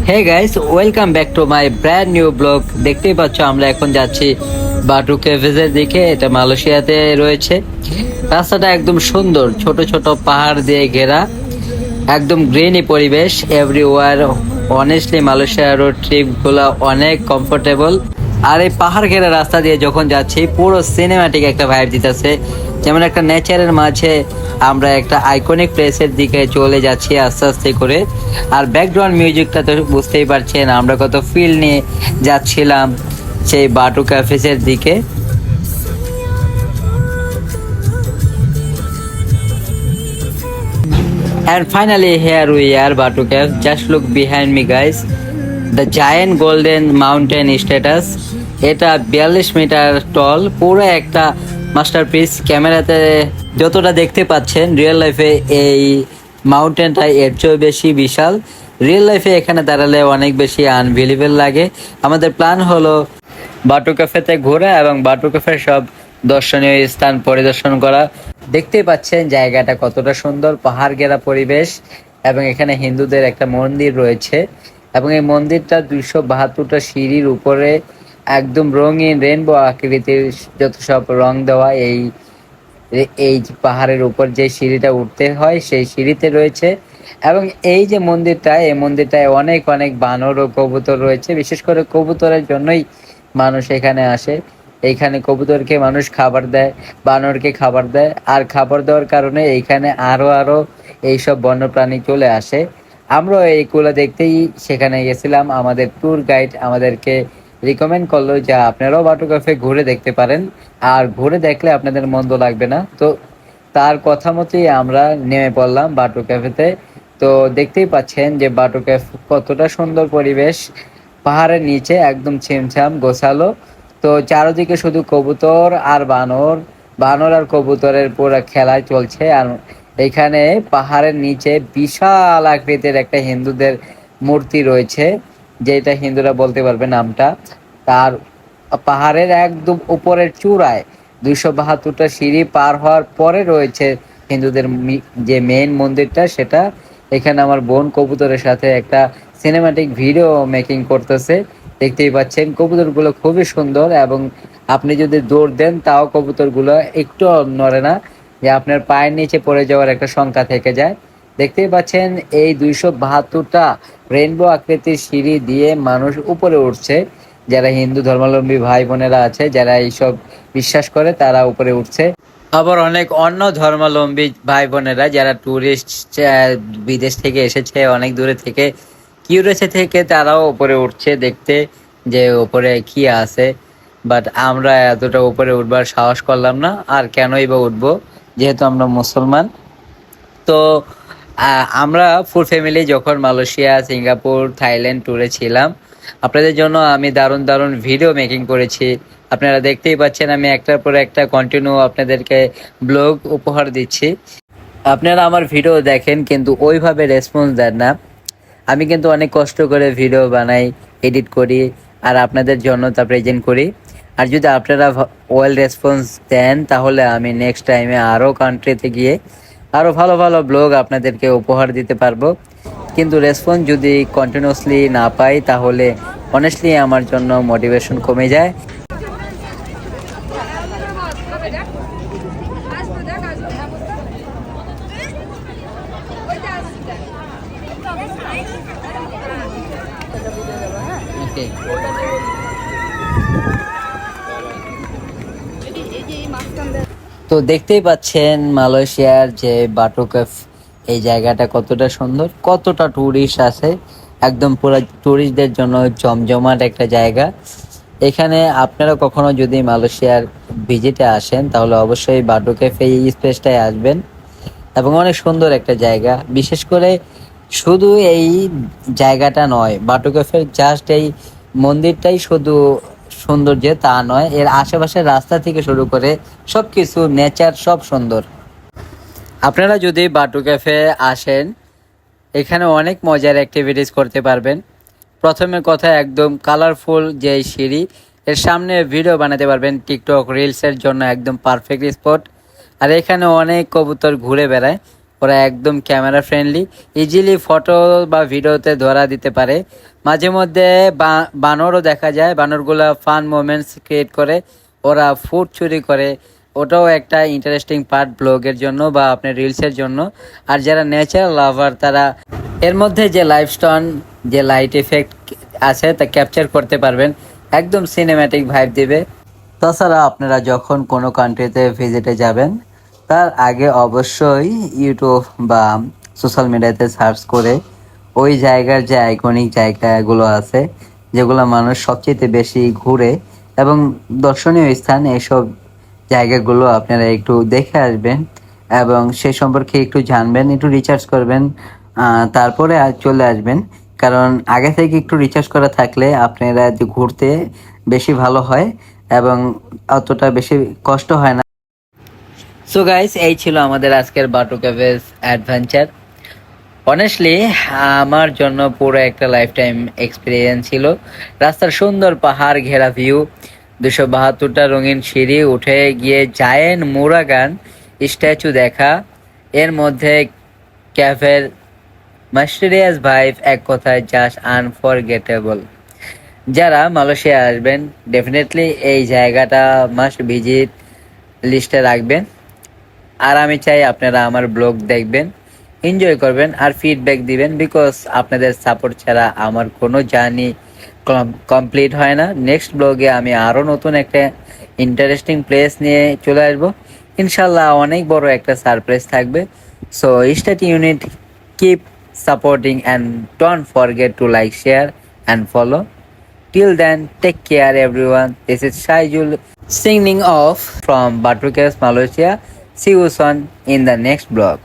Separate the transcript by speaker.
Speaker 1: Hey guys, welcome back to my brand new blog. দেখতেই পাচ্ছ আমরা এখন যাচ্ছি বাটু কেভেজের দিকে। এটা মালয়েশিয়াতে রয়েছে। রাস্তাটা একদম সুন্দর, ছোট ছোট পাহাড় দিয়ে ঘেরা, একদম গ্রিনি পরিবেশ এভরিওয়ার। অনেস্টলি মালয়েশিয়ার রোড ট্রিপ গুলা অনেক কমফোর্টেবল। আর এই পাহাড় ঘেরা রাস্তা দিয়ে যখন যাচ্ছি, পুরো সিনেমাটিক একটা ভাইব দিতেছে। যেমন একটা নেচারের মাঝে আমরা একটা আইকনিক প্লেসের দিকে চলে যাচ্ছি আস্তে আস্তে করে। আর ব্যাকগ্রাউন্ড মিউজিকটা তো বুঝতেই পারছেন আমরা কত ফিল নিয়ে যাচ্ছিলাম সেই বাটু ক্যাফেসের দিকে। And finally here we are Batu Cave. Just look behind me guys. The giant golden mountain status. এটা 42 মিটার টল, পুরো একটা মাস্টারপিস। ক্যামেরাতে যতটা দেখতে পাচ্ছেন, রিয়েল লাইফে এই মাউন্টেনটা এর চেয়েও বেশি বিশাল। রিয়েল লাইফে এখানে দাঁড়ালে অনেক বেশি আনবিলিভেবল লাগে। আমাদের প্ল্যান হলো বাটু ক্যাফেতে ঘোরা এবং বাটু ক্যাফের সব দর্শনীয় স্থান পরিদর্শন করা। দেখতেই পাচ্ছেন জায়গাটা কতটা সুন্দর, পাহাড় ঘেরা পরিবেশ, এবং এখানে হিন্দুদের একটা মন্দির রয়েছে। এবং এই মন্দিরটা 272টা সিঁড়ির উপরে একদম রঙিন রেনবো আকৃতির যত সব রং দেওয়া। এই যে পাহাড়ের উপর যে সিঁড়িটা উঠতে হয় সেই সিঁড়িতে রয়েছে। এবং এই যে মন্দিরটা, এই মন্দিরটায় অনেক অনেক বানর ও কবুতর রয়েছে। বিশেষ করে কবুতরের জন্যই মানুষ এখানে আসে। এইখানে কবুতরকে মানুষ খাবার দেয়, বানরকে খাবার দেয়। আর খাবার দেওয়ার কারণে এইখানে আরো আরো এইসব বন্যপ্রাণী চলে আসে। আমরা এইগুলো দেখতেই সেখানে গেছিলাম। আমাদের ট্যুর গাইড আমাদেরকে রিকমেন্ড করলো যে আপনারাও বাটু ক্যাফে ঘুরে দেখতে পারেন, আর ঘুরে দেখলে আপনাদের মন্দ লাগবে না। তো তার কথা মতোই আমরা নেমে পড়লাম বাটু ক্যাফেতে। তো দেখতেই পাচ্ছেন যে বাটু ক্যাফে কতটা সুন্দর পরিবেশ, পাহাড়ের নিচে একদম ছিমছাম গোছালো। তো চারদিকে শুধু কবুতর আর বানর, বানর আর কবুতরের পুরো খেলায় চলছে। আর এখানে পাহাড়ের নিচে বিশাল আকৃতির একটা হিন্দুদের মূর্তি রয়েছে, যেটা হিন্দুরা বলতে পারবে নামটা। তার পাহাড়ের একদম উপরের চূড়ায় 272টা সিঁড়ি পার হওয়ার পরে রয়েছে হিন্দুদের যে মেইন মন্দিরটা, সেটা। এখানে আমার বোন কবুতরের সাথে একটা সিনেমাটিক ভিডিও মেকিং করতেছে। দেখতেই পাচ্ছেন কবুতরগুলো খুবই সুন্দর, এবং আপনি যদি দৌড় দেন তাও কবুতরগুলো একটু নড়ে না, যে আপনার পায়ের নিচে পড়ে যাওয়ার একটা শঙ্কা থেকে যায়। দেখতেই পাচ্ছেন এই 272টা রেইনবো আকৃতির সিঁড়ি দিয়ে মানুষ উপরে উঠছে। যারা হিন্দু ধর্মাবলম্বী ভাই বোনেরা আছে, যারা এইসব বিশ্বাস করে, তারা উপরে উঠছে। আবার অনেক অন্য ধর্মাবলম্বী ভাই বোনেরা যারা টুরিস্ট, বিদেশ থেকে এসেছে অনেক দূরে থেকে, কিউরিয়াসিটি থেকে, তারাও উপরে উঠছে দেখতে যে উপরে কি আছে। বাট আমরা এতটা উপরে উঠবার সাহস করলাম না, আর কেনই বা উঠবো, যেহেতু আমরা মুসলমান। তো আমরা ফুল ফ্যামিলি যখন মালয়েশিয়া, সিঙ্গাপুর, থাইল্যান্ড ট্যুরে ছিলাম, আপনাদের জন্য আমি দারুণ দারুণ ভিডিও মেকিং করেছি। আপনারা দেখতেই পাচ্ছেন আমি একটার পর একটা কন্টিনিউ আপনাদেরকে ব্লগ উপহার দিচ্ছি। আপনারা আমার ভিডিও দেখেন কিন্তু ওইভাবে রেসপন্স দেন না। আমি কিন্তু অনেক কষ্ট করে ভিডিও বানাই, এডিট করি, আর আপনাদের জন্য তা প্রেজেন্ট করি। আর যদি আপনারা ওয়েল রেসপন্স দেন, তাহলে আমি নেক্সট টাইমে আরও কান্ট্রিতে গিয়ে আরও ভালো ভালো ব্লগ আপনাদেরকে উপহার দিতে পারবো। কিন্তু রেসপন্স যদি কন্টিনিউসলি না পাই, তাহলে অনেস্টলি আমার জন্য মোটিভেশন কমে যায়। Okay. তো দেখতেই পাচ্ছেন মালয়েশিয়ার যে বাটু ক্যাফ, এই জায়গাটা কতটা সুন্দর, কতটা টুরিস্ট আছে। একদম পুরো টুরিস্টদের জন্য জমজমাট একটা জায়গা। এখানে আপনারা কখনো যদি মালয়েশিয়ার ভিজিটে আসেন, তাহলে অবশ্যই বাটু ক্যাফে এই স্পেসটায় আসবেন। এবং অনেক সুন্দর একটা জায়গা। বিশেষ করে শুধু এই জায়গাটা নয়, বাটু ক্যাফের জাস্ট এই মন্দিরটাই শুধু সুন্দর যে তা নয়, এর আশেপাশের রাস্তা থেকে শুরু করে সবকিছু, নেচার সব সুন্দর। আপনারা যদি বাটু ক্যাফে আসেন, এখানে অনেক মজার অ্যাক্টিভিটিস করতে পারবেন। প্রথমে কথা, একদম কালারফুল যে সিঁড়ি, এর সামনে ভিডিও বানাতে পারবেন টিকটক রিলসের জন্য, একদম পারফেক্ট স্পট। আর এখানে অনেক কবুতর ঘুরে বেড়ায়। ওরা একদম ক্যামেরা ফ্রেন্ডলি, ইজিলি ফটো বা ভিডিওতে ধরা দিতে পারে। মাঝে মধ্যে বানরও দেখা যায়, বানরগুলা ফান মোমেন্টস ক্রিয়েট করে, ওরা ফুড চুরি করে, ওটাও একটা ইন্টারেস্টিং পার্ট ব্লগের জন্য বা আপনার রিলসের জন্য। আর যারা নেচার লাভার তারা এর মধ্যে যে লাইফস্টোন, যে লাইট ইফেক্ট আছে তা ক্যাপচার করতে পারবেন, একদম সিনেম্যাটিক ভাইব দিবে। তাছাড়া আপনারা যখন কোনো কান্ট্রিতে ভিজিটে যাবেন তার আগে অবশ্যই ইউটিউব বা সোশ্যাল মিডিয়াতে সার্চ করে ওই জায়গার যে আইকনিক জায়গাগুলো আছে যেগুলো মানুষ সবচেয়ে বেশি ঘুরে এবং দর্শনীয় স্থান, এইসব জায়গাগুলো আপনারা একটু দেখে আসবেন এবং সে সম্পর্কে একটু জানবেন, একটু রিসার্চ করবেন, তারপরে চলে আসবেন। কারণ আগে থেকে একটু রিসার্চ করা থাকলে আপনারা যে ঘুরতে বেশি ভালো হয় এবং অতটা বেশি কষ্ট হয় না। সো গাইস, এই ছিল আমাদের আজকের বাটু ক্যাভেস অ্যাডভেঞ্চার। অনেস্টলি আমার জন্য পুরো একটা লাইফ টাইম এক্সপিরিয়েন্স ছিল। রাস্তার সুন্দর পাহাড় ঘেরা ভিউ, 272টা রঙিন সিঁড়ি উঠে গিয়ে জায়েন্ট মুরাগান স্ট্যাচু দেখা, এর মধ্যে ক্যাফের মাস্টারিয়াস ভাইব, এক কথায় জাস্ট আনফরগেটেবল। যারা মালয়েশিয়া আসবেন ডেফিনেটলি এই জায়গাটা মাস্ট ভিজিট লিস্টে রাখবেন। আর আমি চাই আপনারা আমার ব্লগ দেখবেন, এনজয় করবেন আর ফিডব্যাক দিবেন, বিকজ আপনাদের সাপোর্ট ছাড়া আমার কোনো জার্নি কমপ্লিট হয় না। নেক্সট ব্লগে আমি আরও নতুন একটা ইন্টারেস্টিং প্লেস নিয়ে চলে আসবো, ইনশাল্লাহ অনেক বড় একটা সারপ্রাইজ থাকবে। So stay tuned, keep supporting and don't forget to like, share and follow. Till then, take care everyone. This is Shaijul signing off from Batu Caves, Malaysia. See you soon in the next vlog.